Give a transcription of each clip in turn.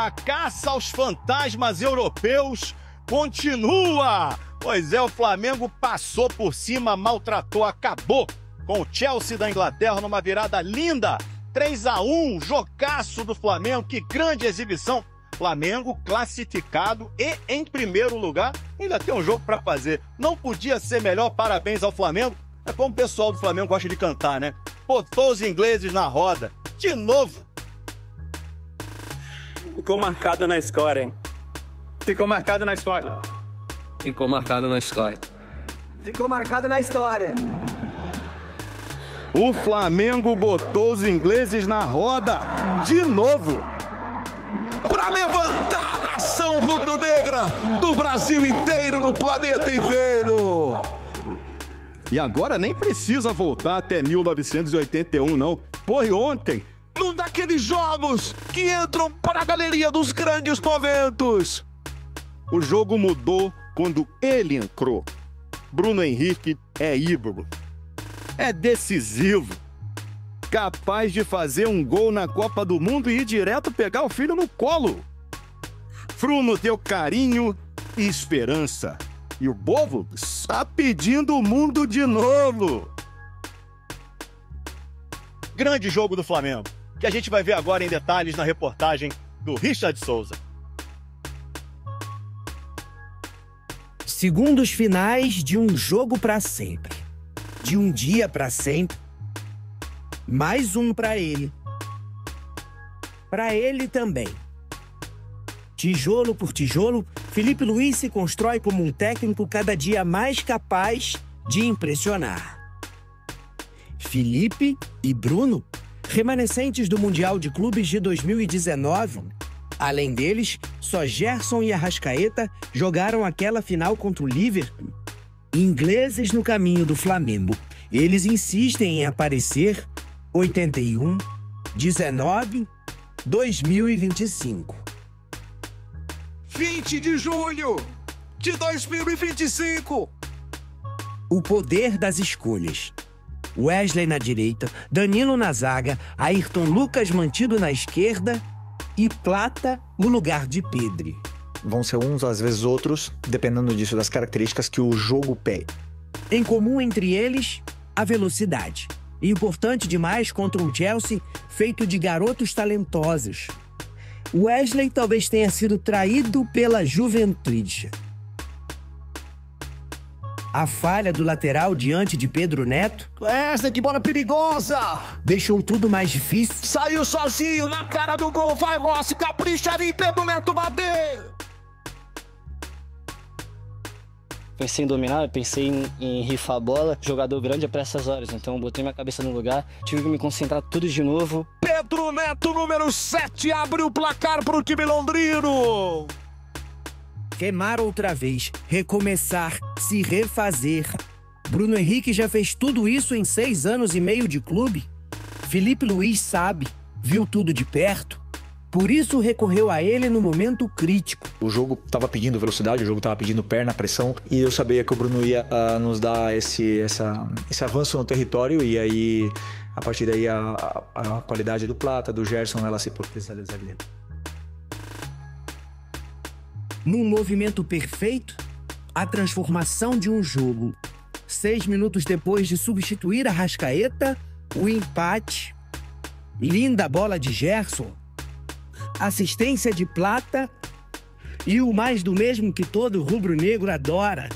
A caça aos fantasmas europeus continua. Pois é, o Flamengo passou por cima, maltratou, acabou com o Chelsea da Inglaterra numa virada linda. 3-1, jogaço do Flamengo, que grande exibição. Flamengo classificado e em primeiro lugar, ainda tem um jogo para fazer. Não podia ser melhor, parabéns ao Flamengo. É como o pessoal do Flamengo gosta de cantar, né? Botou os ingleses na roda, de novo. Ficou marcado na história, hein? Ficou marcado na história. Ficou marcado na história. Ficou marcado na história. O Flamengo botou os ingleses na roda, de novo. Para levantar a nação rubro-negra do Brasil inteiro, no planeta inteiro. E agora nem precisa voltar até 1981, não. Foi ontem. Num daqueles jogos que entram para a galeria dos grandes momentos. O jogo mudou quando ele entrou. Bruno Henrique é ídolo. É decisivo. Capaz de fazer um gol na Copa do Mundo e ir direto pegar o filho no colo. Bruno deu carinho e esperança. E o povo está pedindo o mundo de novo. Grande jogo do Flamengo, que a gente vai ver agora em detalhes na reportagem do Richard Souza. Segundos finais de um jogo para sempre. De um dia para sempre. Mais um para ele. Para ele também. Tijolo por tijolo, Filipe Luís se constrói como um técnico cada dia mais capaz de impressionar. Filipe e Bruno, remanescentes do Mundial de Clubes de 2019. Além deles, só Gerson e Arrascaeta jogaram aquela final contra o Liverpool. Ingleses no caminho do Flamengo. Eles insistem em aparecer 81, 19, 2025. 20 de julho de 2025. O poder das escolhas. Wesley na direita, Danilo na zaga, Ayrton Lucas mantido na esquerda e Plata no lugar de Pedri. Vão ser uns, às vezes outros, dependendo disso, das características que o jogo pede. Em comum entre eles, a velocidade. Importante demais contra um Chelsea feito de garotos talentosos. Wesley talvez tenha sido traído pela juventude. A falha do lateral diante de Pedro Neto. Essa que bola perigosa! Deixou tudo mais difícil. Saiu sozinho na cara do gol, vai Rossi, capricha ali, Pedro Neto bateu! Pensei em dominar, pensei em rifar a bola. Jogador grande é para essas horas, então botei minha cabeça no lugar, tive que me concentrar tudo de novo. Pedro Neto, número 7, abre o placar para o time londrino. Queimar outra vez, recomeçar, se refazer. Bruno Henrique já fez tudo isso em 6 anos e meio de clube. Filipe Luís sabe, viu tudo de perto. Por isso recorreu a ele no momento crítico. O jogo estava pedindo velocidade, o jogo estava pedindo perna, pressão. E eu sabia que o Bruno ia nos dar esse avanço no território. E aí, a partir daí, a qualidade do Plata, do Gerson, ela se potencializaria. Num movimento perfeito, a transformação de um jogo. 6 minutos depois de substituir a Arrascaeta, o empate. Linda bola de Gerson. Assistência de Plata e o mais do mesmo que todo rubro-negro adora.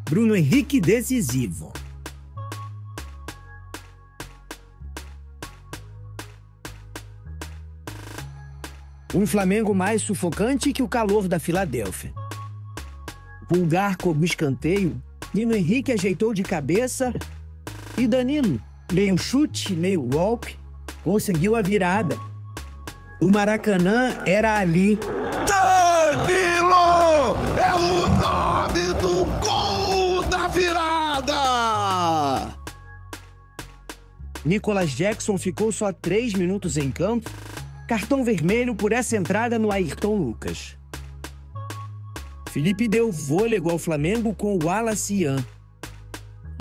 Bruno Henrique decisivo. Um Flamengo mais sufocante que o calor da Filadélfia. Pulgar como escanteio, Bruno Henrique ajeitou de cabeça e Danilo, meio chute, meio golpe, conseguiu a virada. O Maracanã era ali. Danilo é o nome do gol da virada! Nicolas Jackson ficou só 3 minutos em campo. Cartão vermelho por essa entrada no Ayrton Lucas. Filipe deu fôlego ao Flamengo com o Wallace Ian.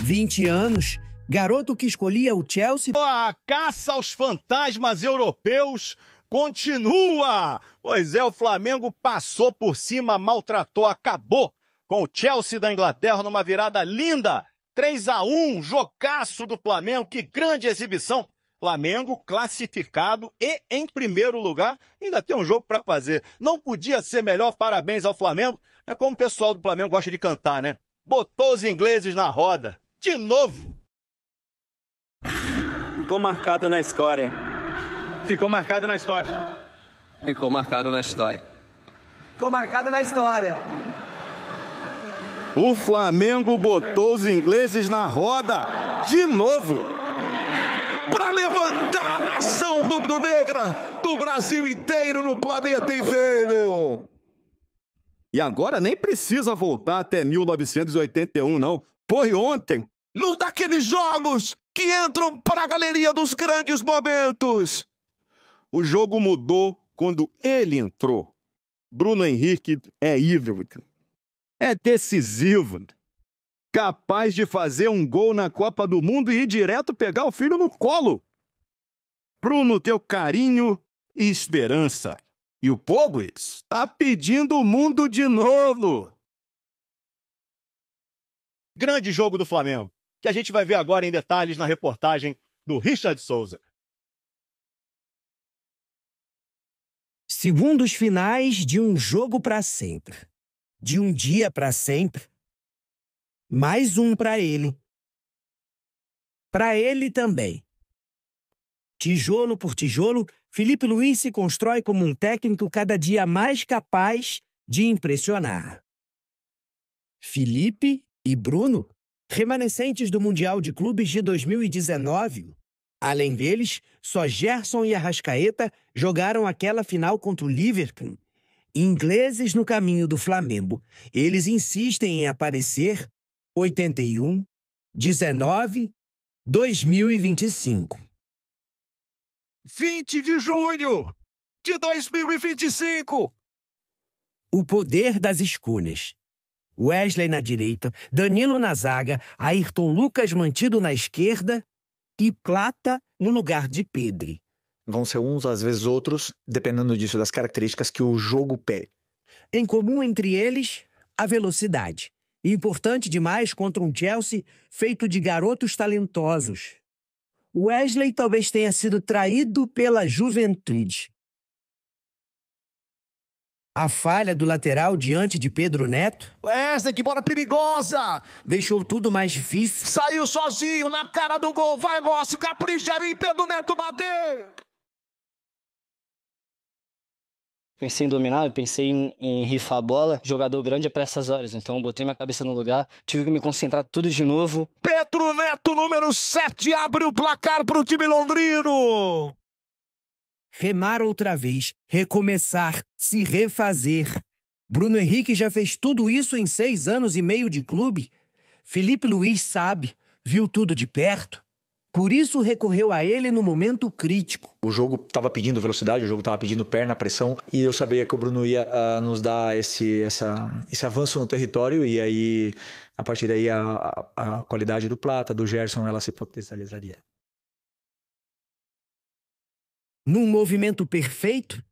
20 anos, garoto que escolhia o Chelsea. A caça aos fantasmas europeus continua! Pois é, o Flamengo passou por cima, maltratou, acabou com o Chelsea da Inglaterra numa virada linda. 3-1, jogaço do Flamengo, que grande exibição. Flamengo classificado e em primeiro lugar, ainda tem um jogo para fazer. Não podia ser melhor, parabéns ao Flamengo. É como o pessoal do Flamengo gosta de cantar, né? Botou os ingleses na roda. De novo. Ficou marcado na história. Ficou marcado na história. Ficou marcado na história. Ficou marcado na história. O Flamengo botou os ingleses na roda. De novo. Para levantar a nação rubro-negra do Brasil inteiro no planeta inteiro. E agora nem precisa voltar até 1981, não. Foi ontem. Num daqueles jogos que entram para a galeria dos grandes momentos. O jogo mudou quando ele entrou. Bruno Henrique é híbrido. É decisivo. Capaz de fazer um gol na Copa do Mundo e ir direto pegar o filho no colo. Bruno deu carinho e esperança. E o povo está pedindo o mundo de novo. Grande jogo do Flamengo, que a gente vai ver agora em detalhes na reportagem do Richard Souza. Segundos finais de um jogo para sempre. De um dia para sempre. Mais um para ele. Para ele também. Tijolo por tijolo, Filipe Luís se constrói como um técnico cada dia mais capaz de impressionar. Filipe e Bruno, remanescentes do Mundial de Clubes de 2019. Além deles, só Gerson e Arrascaeta jogaram aquela final contra o Liverpool. Ingleses no caminho do Flamengo. Eles insistem em aparecer 81, 19, 2025. 20 de junho de 2025. O poder das escolhas. Wesley na direita, Danilo na zaga, Ayrton Lucas mantido na esquerda e Plata no lugar de Pedri. Vão ser uns, às vezes outros, dependendo disso, das características que o jogo pede. Em comum entre eles, a velocidade. Importante demais contra um Chelsea feito de garotos talentosos. Wesley talvez tenha sido traído pela juventude. A falha do lateral diante de Pedro Neto. Essa que bola perigosa. Deixou tudo mais difícil. Saiu sozinho na cara do gol. Vai, Rossi, capricha aí, Pedro Neto bater. Pensei em dominar, pensei em rifar a bola. Jogador grande é para essas horas, então eu botei minha cabeça no lugar. Tive que me concentrar tudo de novo. Pedro Neto, número 7, abre o placar para o time londrino. Remar outra vez, recomeçar, se refazer. Bruno Henrique já fez tudo isso em 6 anos e meio de clube. Filipe Luís sabe, viu tudo de perto. Por isso recorreu a ele no momento crítico. O jogo estava pedindo velocidade, o jogo estava pedindo perna, pressão. E eu sabia que o Bruno ia nos dar esse avanço no território. E aí, a partir daí, a qualidade do Plata, do Gerson, ela se potencializaria. Num movimento perfeito,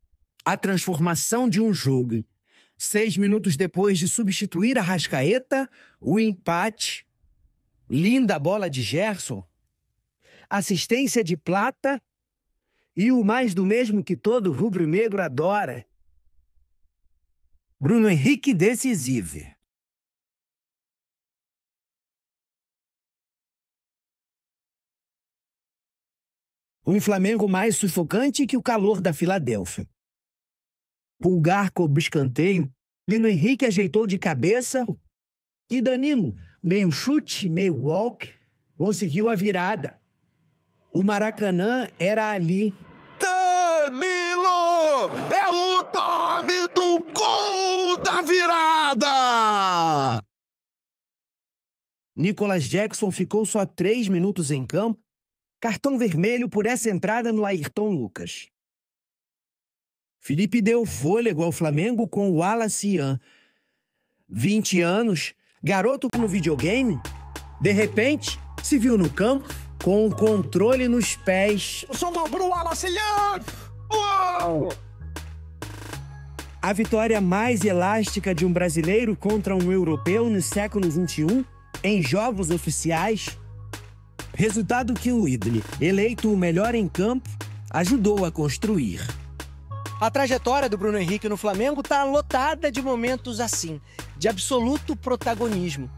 a transformação de um jogo. 6 minutos depois de substituir Arrascaeta, o empate. Linda bola de Gerson. Assistência de Plata e o mais do mesmo que todo rubro-negro adora. Bruno Henrique decisivo. Um Flamengo mais sufocante que o calor da Filadélfia. Pulgar cobrou escanteio, Bruno Henrique ajeitou de cabeça e Danilo, meio chute, meio walk, conseguiu a virada. O Maracanã era ali. Danilo! É o nome do gol da virada! Nicolas Jackson ficou só 3 minutos em campo. Cartão vermelho por essa entrada no Ayrton Lucas. Filipe deu fôlego ao Flamengo com o Wallace Ian. 20 anos, garoto no videogame. De repente, se viu no campo com o controle nos pés. Sobrou pro Wallace Ian! A vitória mais elástica de um brasileiro contra um europeu no século XXI, em jogos oficiais. Resultado que o ídolo, eleito o melhor em campo, ajudou a construir. A trajetória do Bruno Henrique no Flamengo está lotada de momentos assim, de absoluto protagonismo.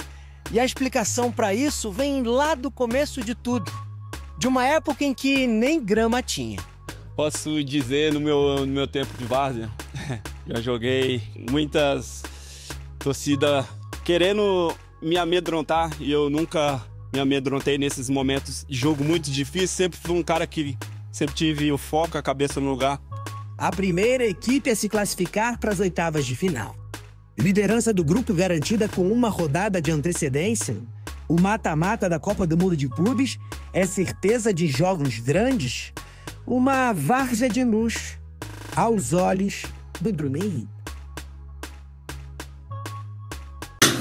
E a explicação para isso vem lá do começo de tudo, de uma época em que nem grama tinha. Posso dizer, no meu tempo de várzea, já joguei muitas torcidas querendo me amedrontar e eu nunca me amedrontei nesses momentos de jogo muito difícil. Sempre fui um cara que sempre tive o foco, a cabeça no lugar. A primeira equipe a se classificar para as oitavas de final. Liderança do grupo garantida com uma rodada de antecedência. O mata-mata da Copa do Mundo de Clubes é certeza de jogos grandes. Uma várzea de luxo aos olhos do Bruno Henrique.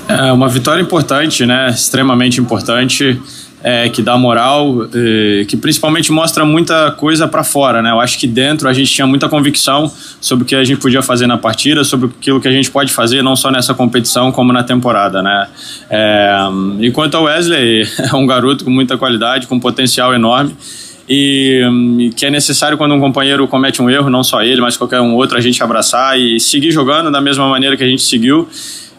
É uma vitória importante, né? Extremamente importante, que dá moral, que principalmente mostra muita coisa para fora, né? Eu acho que dentro a gente tinha muita convicção sobre o que a gente podia fazer na partida, sobre aquilo que a gente pode fazer não só nessa competição como na temporada, né? E quanto ao Wesley, é um garoto com muita qualidade, com potencial enorme. E que é necessário quando um companheiro comete um erro, não só ele, mas qualquer um outro, a gente abraçar e seguir jogando da mesma maneira que a gente seguiu.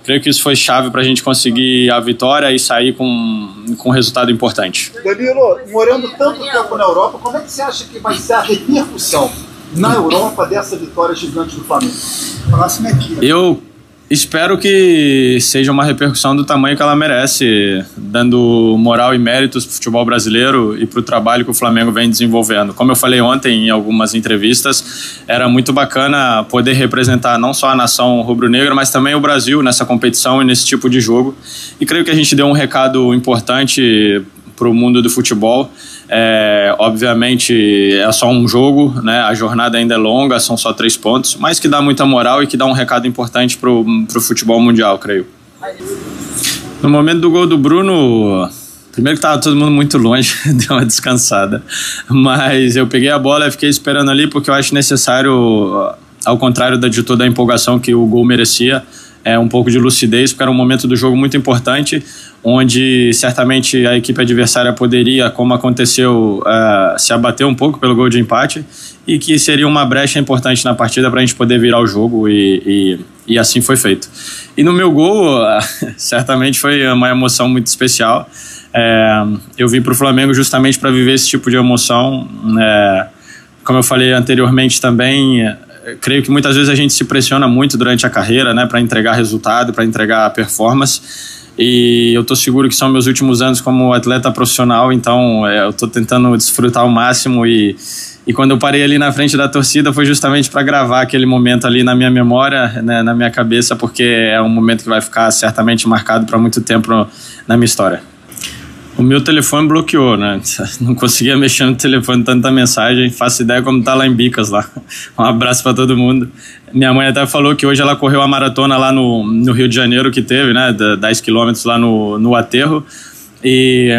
Creio que isso foi chave para a gente conseguir a vitória e sair com um resultado importante. Danilo, morando tanto tempo na Europa, como é que você acha que vai ser a repercussão na Europa dessa vitória gigante do Flamengo? Eu espero que seja uma repercussão do tamanho que ela merece, dando moral e méritos para o futebol brasileiro e para o trabalho que o Flamengo vem desenvolvendo. Como eu falei ontem em algumas entrevistas, era muito bacana poder representar não só a nação rubro-negra, mas também o Brasil nessa competição e nesse tipo de jogo. E creio que a gente deu um recado importante para o mundo do futebol. Obviamente é só um jogo, né? A jornada ainda é longa, são só 3 pontos, mas que dá muita moral e que dá um recado importante para o futebol mundial, creio. No momento do gol do Bruno, primeiro que estava todo mundo muito longe, deu uma descansada, mas eu peguei a bola e fiquei esperando ali porque eu acho necessário, ao contrário de toda a empolgação que o gol merecia, um pouco de lucidez, porque era um momento do jogo muito importante, onde certamente a equipe adversária poderia, como aconteceu, se abater um pouco pelo gol de empate, e que seria uma brecha importante na partida para a gente poder virar o jogo, e assim foi feito. E no meu gol, certamente foi uma emoção muito especial. Eu vim para o Flamengo justamente para viver esse tipo de emoção. Como eu falei anteriormente também, creio que muitas vezes a gente se pressiona muito durante a carreira, né, para entregar resultado, para entregar performance, e eu estou seguro que são meus últimos anos como atleta profissional, então eu estou tentando desfrutar ao máximo, e quando eu parei ali na frente da torcida foi justamente para gravar aquele momento ali na minha memória, né, na minha cabeça, porque é um momento que vai ficar certamente marcado para muito tempo na minha história. O meu telefone bloqueou, né? Não conseguia mexer no telefone, tanta mensagem. Faço ideia como tá lá em Bicas, lá. Um abraço para todo mundo. Minha mãe até falou que hoje ela correu a maratona lá no Rio de Janeiro, que teve, né? 10 quilômetros lá no Aterro. E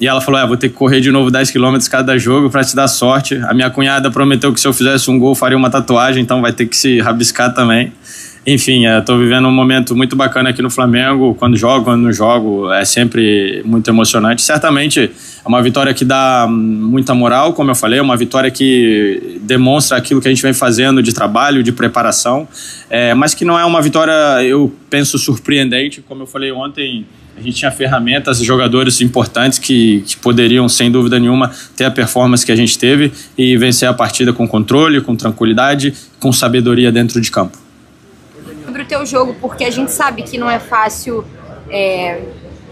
ela falou, vou ter que correr de novo 10 quilômetros cada jogo para te dar sorte. A minha cunhada prometeu que se eu fizesse um gol faria uma tatuagem, então vai ter que se rabiscar também. Enfim, estou vivendo um momento muito bacana aqui no Flamengo. Quando jogo, quando não jogo, é sempre muito emocionante. Certamente é uma vitória que dá muita moral, como eu falei, é uma vitória que demonstra aquilo que a gente vem fazendo de trabalho, de preparação, mas que não é uma vitória, eu penso, surpreendente. Como eu falei ontem, a gente tinha ferramentas e jogadores importantes que poderiam, sem dúvida nenhuma, ter a performance que a gente teve e vencer a partida com controle, com tranquilidade, com sabedoria dentro de campo. Sobre o teu jogo, porque a gente sabe que não é fácil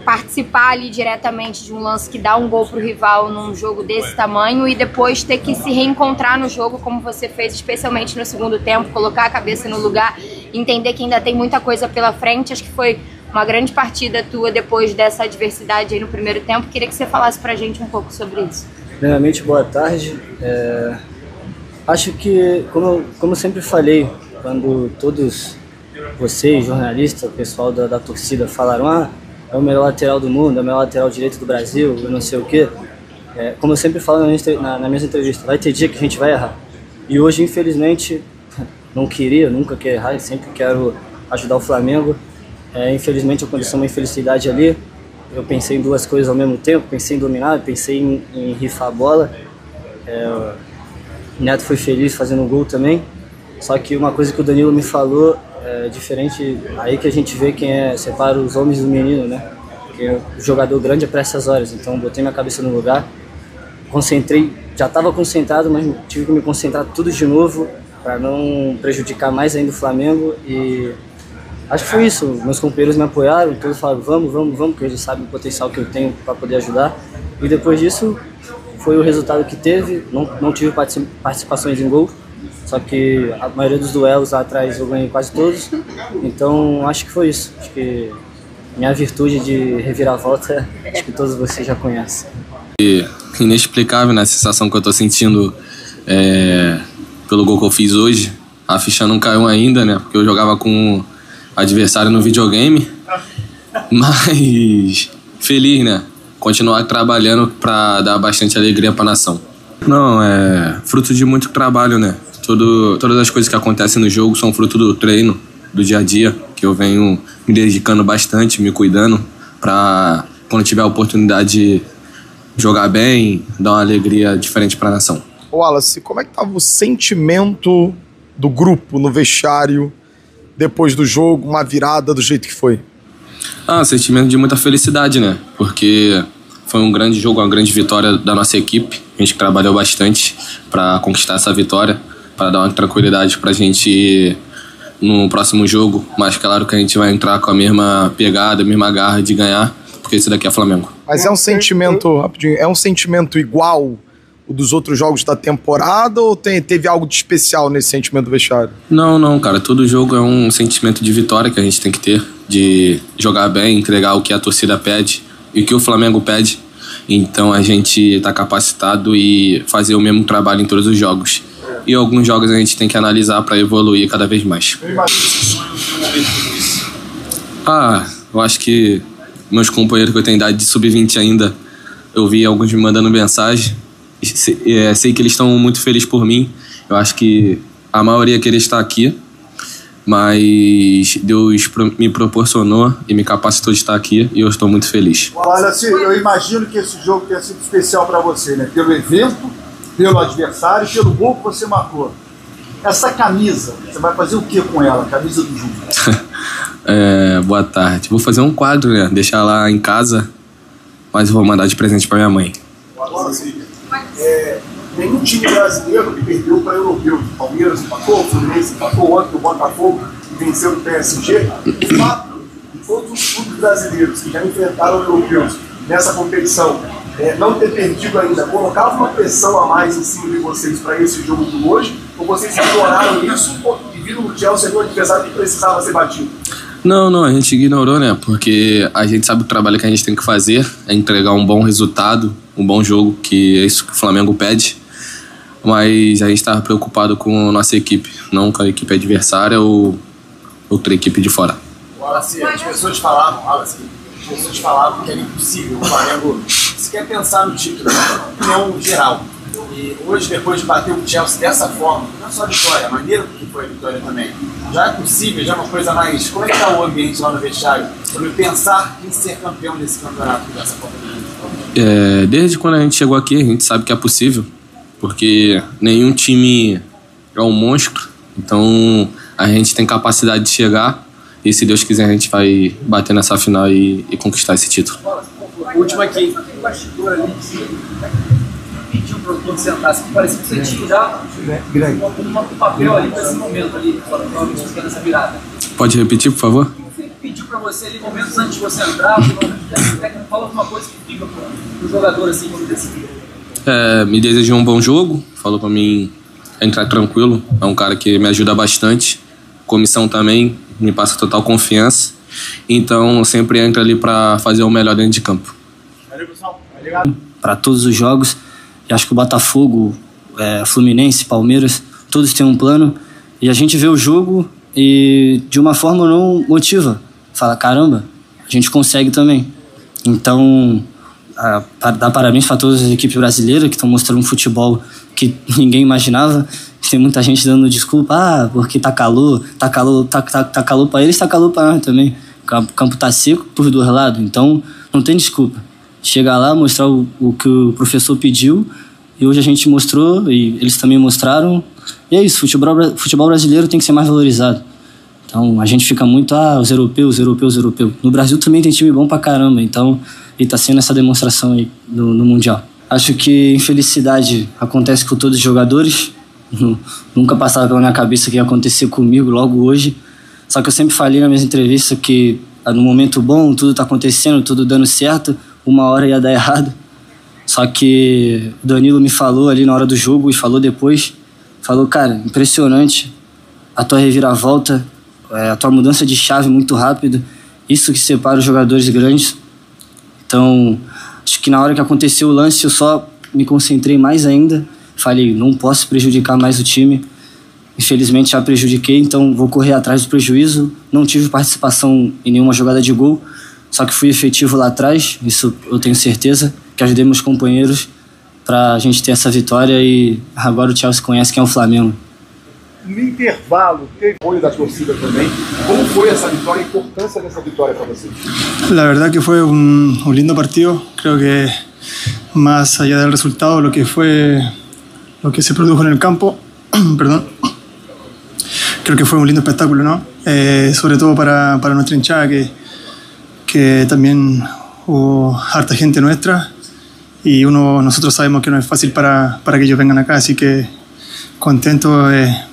participar ali diretamente de um lance que dá um gol pro rival num jogo desse tamanho e depois ter que se reencontrar no jogo como você fez, especialmente no segundo tempo, colocar a cabeça no lugar, entender que ainda tem muita coisa pela frente. Acho que foi uma grande partida tua depois dessa adversidade aí no primeiro tempo. Queria que você falasse pra gente um pouco sobre isso. Primeiramente, boa tarde. Acho que, como eu sempre falei, quando todos vocês, jornalistas, o pessoal da torcida falaram é o melhor lateral do mundo, é o melhor lateral direito do Brasil, eu não sei o quê. Como eu sempre falo nas minhas entrevistas, vai ter dia que a gente vai errar. E hoje, infelizmente, não queria, nunca quero errar, sempre quero ajudar o Flamengo. Infelizmente aconteceu uma infelicidade ali. Eu pensei em duas coisas ao mesmo tempo, pensei em dominar, pensei em rifar a bola. O Neto foi feliz fazendo um gol também. Só que uma coisa que o Danilo me falou é diferente, aí que a gente vê separa os homens do menino, né? Porque o jogador grande é para essas horas, então botei minha cabeça no lugar, concentrei, já estava concentrado, mas tive que me concentrar tudo de novo para não prejudicar mais ainda o Flamengo. E acho que foi isso, meus companheiros me apoiaram, todos falaram vamos, porque eles sabem o potencial que eu tenho para poder ajudar. E depois disso foi o resultado que teve, não tive participações em gol, só que a maioria dos duelos lá atrás eu ganhei quase todos, então acho que foi isso. Acho que minha virtude de reviravolta, acho que todos vocês já conhecem. Inexplicável, né, a sensação que eu tô sentindo pelo gol que eu fiz hoje. A ficha não caiu ainda, né, porque eu jogava com o adversário no videogame, mas feliz, né, continuar trabalhando para dar bastante alegria para a nação. Não, é fruto de muito trabalho, né. Todas as coisas que acontecem no jogo são fruto do treino, do dia a dia, que eu venho me dedicando bastante, me cuidando, para quando tiver a oportunidade de jogar bem, dar uma alegria diferente para a nação. Wallace, como é que estava o sentimento do grupo no vestiário depois do jogo, uma virada do jeito que foi? Sentimento de muita felicidade, né? Porque foi um grande jogo, uma grande vitória da nossa equipe. A gente trabalhou bastante para conquistar essa vitória, para dar uma tranquilidade para a gente no próximo jogo. Mas claro que a gente vai entrar com a mesma pegada, a mesma garra de ganhar, porque esse daqui é Flamengo. Mas é um sentimento, rapidinho, é um sentimento igual o dos outros jogos da temporada ou teve algo de especial nesse sentimento do vestiário? Não, cara. Todo jogo é um sentimento de vitória que a gente tem que ter, de jogar bem, entregar o que a torcida pede e o que o Flamengo pede. Então a gente tá capacitado e fazer o mesmo trabalho em todos os jogos. E alguns jogos a gente tem que analisar para evoluir cada vez mais. Eu acho que meus companheiros que eu tenho idade de sub-20 ainda, eu vi alguns me mandando mensagem. Sei que eles estão muito felizes por mim. Eu acho que a maioria queria estar aqui, mas Deus me proporcionou e me capacitou de estar aqui e eu estou muito feliz. Olha, eu imagino que esse jogo tenha sido especial para você, né? Pelo evento, pelo adversário e pelo gol que você marcou. Essa camisa, você vai fazer o que com ela, a camisa do Júnior? Boa tarde. Vou fazer um quadro, né? Deixar lá em casa, mas vou mandar de presente para minha mãe. Agora sim. Nenhum time brasileiro que perdeu para europeu. O Palmeiras empatou, o Fluminense empatou ontem, o Botafogo venceu o PSG. O fato de todos os clubes brasileiros que já enfrentaram europeus nessa competição não ter perdido ainda, colocava uma pressão a mais em cima de vocês para esse jogo de hoje, ou vocês ignoraram isso e viram no Chelsea um adversário que precisava ser batido? Não, a gente ignorou, né? Porque a gente sabe o trabalho que a gente tem que fazer, é entregar um bom resultado, um bom jogo, que é isso que o Flamengo pede. Mas a gente estava preocupado com a nossa equipe, não com a equipe adversária ou outra equipe de fora. Wallace, as pessoas falavam que era impossível o Flamengo sequer pensar no título, na opinião geral. E hoje, depois de bater o Chelsea dessa forma, não só a vitória, a maneira que foi a vitória também, já é possível, já é uma coisa mais... Como é que está o ambiente lá no vestiário sobre pensar em ser campeão desse campeonato, dessa Copa do Mundo? Desde quando a gente chegou aqui, a gente sabe que é possível, porque nenhum time é um monstro, então a gente tem capacidade de chegar e, se Deus quiser, a gente vai bater nessa final e conquistar esse título. Última aqui, o bastidor ali pediu para o produtor sentar, assim, parecia que você tinha já um papel ali para esse momento ali, para nessa virada. Pode repetir, por favor? O que pediu para você ali, momentos antes de você entrar, o técnico fala alguma coisa que fica para o jogador assim, quando decidir? Me desejou um bom jogo, falou para mim entrar tranquilo, é um cara que me ajuda bastante, comissão também me passa total confiança, então sempre entra ali para fazer o melhor dentro de campo. Valeu, pessoal. Obrigado. Para todos os jogos, e acho que o Botafogo, Fluminense, Palmeiras, todos têm um plano, e a gente vê o jogo e de uma forma não motiva, fala, caramba, a gente consegue também. Então, dar parabéns para todas as equipes brasileiras que estão mostrando um futebol que ninguém imaginava. Tem muita gente dando desculpa, porque tá calor para eles, tá calor para nós também. O campo tá seco pros dois lados, então não tem desculpa. Chegar lá, mostrar o que o professor pediu, e hoje a gente mostrou, e eles também mostraram. E é isso, futebol brasileiro tem que ser mais valorizado. Então a gente fica muito, os europeus. No Brasil também tem time bom pra caramba, então, e tá sendo essa demonstração aí no Mundial. Acho que infelicidade acontece com todos os jogadores. Nunca passava pela minha cabeça que ia acontecer comigo logo hoje. Só que eu sempre falei na minha entrevista que no momento bom, tudo tá acontecendo, tudo dando certo, uma hora ia dar errado. Só que o Danilo me falou ali na hora do jogo e falou depois, cara, impressionante a tua reviravolta, a tua mudança de chave muito rápido, isso que separa os jogadores grandes. Então, acho que na hora que aconteceu o lance eu só me concentrei mais ainda. Falei, não posso prejudicar mais o time. Infelizmente já prejudiquei, então vou correr atrás do prejuízo. Não tive participação em nenhuma jogada de gol, só que fui efetivo lá atrás, isso eu tenho certeza, que ajudei meus companheiros para a gente ter essa vitória e agora o Chelsea conhece quem é o Flamengo. No intervalo, teve apoio da torcida também. Como foi essa vitória, a importância dessa vitória para você? La verdad que fue un lindo partido. Creo que más allá del resultado, lo que se produjo en el campo, perdón, creo que fue un lindo espectáculo, ¿no? Sobre todo para nuestra hinchada, que también hubo harta gente nuestra y nosotros sabemos que no es fácil para que ellos vengan acá, así que contento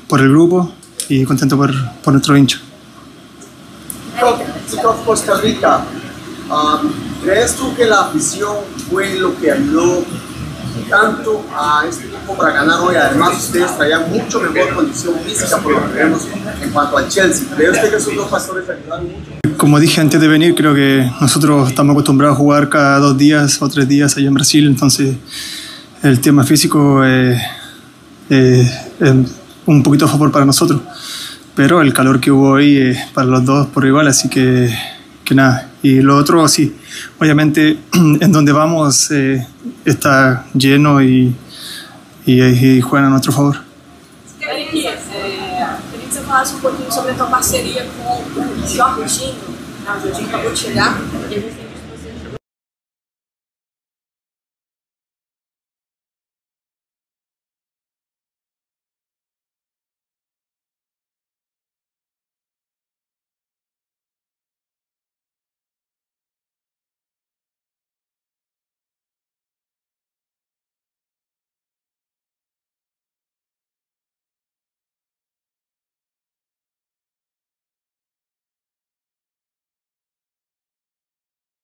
por el grupo y contento por nuestro hincha. Costa Rica, ¿crees tú que la afición fue lo que ayudó tanto a este equipo para ganar hoy? Además, ustedes traían mucho mejor condición física por lo que vemos en cuanto al Chelsea. ¿Cree usted que esos dos factores ayudaron mucho? Como dije antes de venir, creo que nosotros estamos acostumbrados a jugar cada 2 días o 3 días allá en Brasil, entonces el tema físico es un poquito a favor para nosotros, pero el calor que hubo hoy es para los dos por igual, así que nada. Y lo otro, sí, obviamente en donde vamos está lleno y juegan a nuestro favor. Queria que você falasse pouquinho sobre a tua parceria com o Jorginho. O Jorginho acabou de chegar e a gente